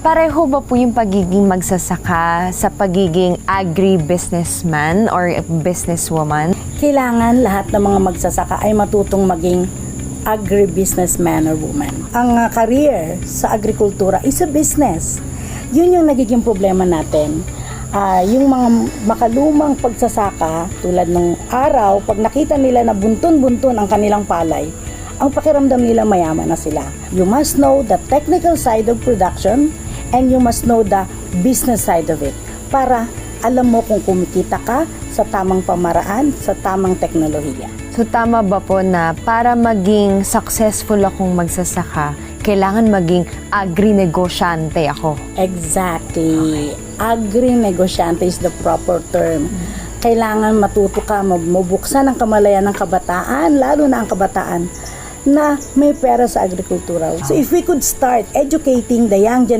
Pareho ba po yung pagiging magsasaka sa pagiging agri-businessman or businesswoman? Kailangan lahat ng mga magsasaka ay matutong maging agribusinessman or woman. Ang career sa agrikultura is a business. Yun yung nagiging problema natin. Yung mga makalumang pagsasaka, tulad ng araw, pag nakita nila na buntun-buntun ang kanilang palay, ang pakiramdam nila mayaman na sila. You must know the technical side of production and you must know the business side of it para alam mo kung kumikita ka sa tamang pamaraan, sa tamang teknolohiya. So tama ba po na para maging successful akong magsasaka, kailangan maging agri-negosyante ako? Exactly. Agri-negosyante is the proper term. Kailangan matuto ka, mabuksan ang kamalayan ng kabataan, lalo na ang kabataan, na may pera sa agrikultura. So if we could start educating the young generation,